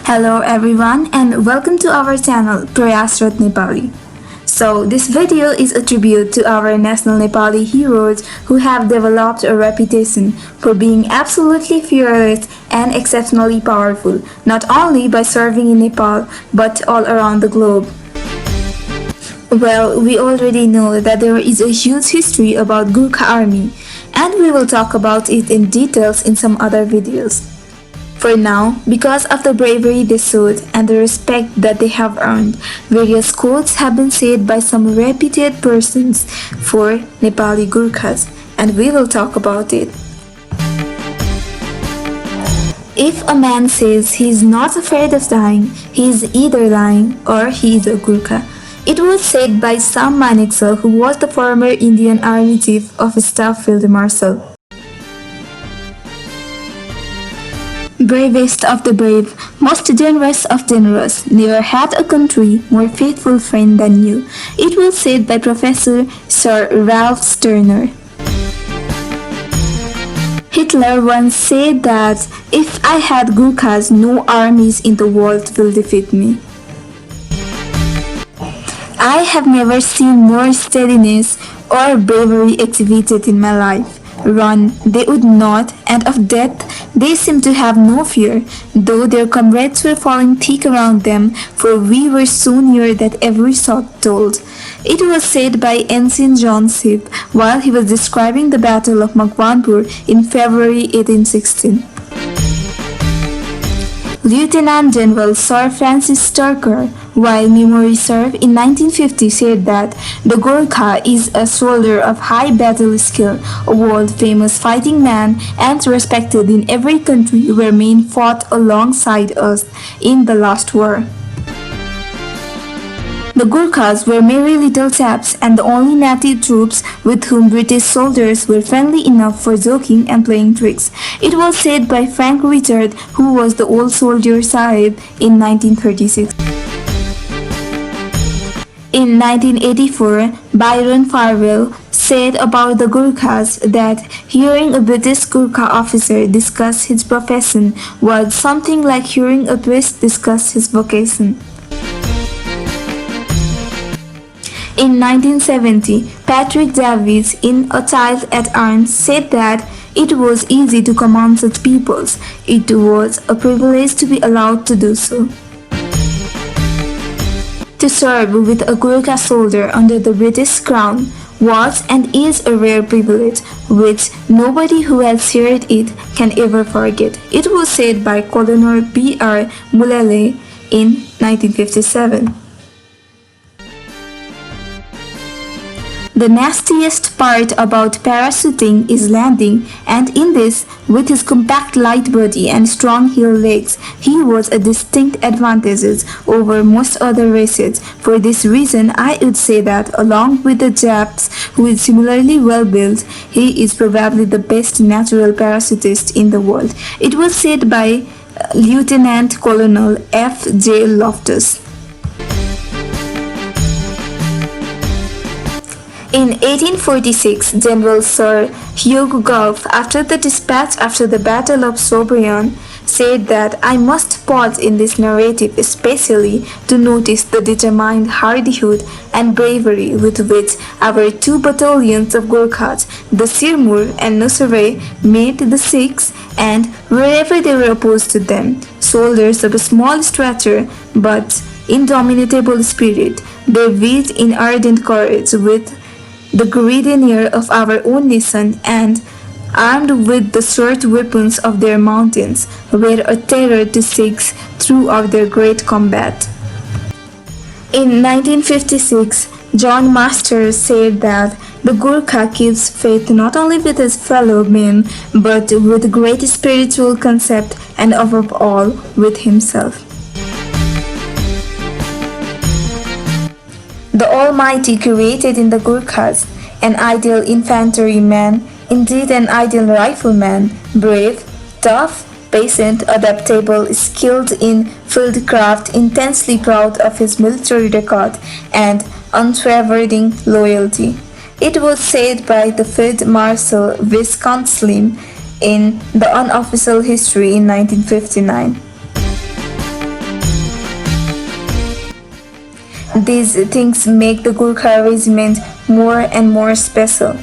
Hello everyone and welcome to our channel Prayasrat Nepali. So this video is a tribute to our national Nepali heroes who have developed a reputation for being absolutely fearless and exceptionally powerful, not only by serving in Nepal but all around the globe. Well, we already know that there is a huge history about Gorkha army and we will talk about it in details in some other videos. For now, because of the bravery they showed and the respect that they have earned, various quotes have been said by some reputed persons for Nepali Gorkhas, and we will talk about it. If a man says he is not afraid of dying, he is either lying or he is a Gorkha. It was said by Sam Manekshaw, who was the former Indian Army Chief of Staff Field Marshal. Bravest of the brave, most generous of generous, never had a country more faithful friend than you. It was said by Professor Sir Ralph Stirner. Hitler once said that if I had Gorkhas, no armies in the world will defeat me. I have never seen more steadiness or bravery exhibited in my life. Run, they would not, and of death they seemed to have no fear, though their comrades were falling thick around them, for we were so near that every shot told. It was said by Ensign John Shipp while he was describing the Battle of Makwanpur in February 1816. Lieutenant General Sir Francis Turker, while memory served in 1950, said that the Gorkha is a soldier of high battle skill, a world-famous fighting man, and respected in every country where men fought alongside us in the last war. The Gorkhas were merry little chaps and the only native troops with whom British soldiers were friendly enough for joking and playing tricks. It was said by Frank Richard, who was the old soldier Sahib in 1936. In 1984, Byron Farwell said about the Gorkhas that hearing a British Gorkha officer discuss his profession was something like hearing a priest discuss his vocation. In 1970, Patrick Davies, in A Child at Arms, said that it was easy to command such peoples. It was a privilege to be allowed to do so. To serve with a Gorkha soldier under the British Crown was and is a rare privilege, which nobody who has shared it can ever forget. It was said by Colonel B.R. Mulele in 1957. The nastiest part about parachuting is landing, and in this, with his compact light body and strong heel legs, he was a distinct advantage over most other races. For this reason, I would say that along with the Japs, who is similarly well built, he is probably the best natural parachutist in the world. It was said by Lieutenant Colonel F. J. Loftus. In 1846, General Sir Hugh Gough, after the dispatch after the Battle of Sobraon, said that I must pause in this narrative especially to notice the determined hardihood and bravery with which our two battalions of Gorkhas, the Sirmur and Nusare, made the Sikhs, and wherever they were opposed to them, soldiers of a small stature but indomitable spirit, they waged in ardent courage with the grandeur of our own nation, and, armed with the short weapons of their mountains, were a terror to Sikhs throughout their great combat. In 1956, John Masters said that the Gorkha keeps faith not only with his fellow men, but with great spiritual concept and above all with himself. The Almighty created in the Gorkhas an ideal infantryman, indeed an ideal rifleman, brave, tough, patient, adaptable, skilled in fieldcraft, intensely proud of his military record, and unwavering loyalty. It was said by the Field Marshal Viscount Slim in the Unofficial History in 1959. These things make the Gorkha regiment more and more special.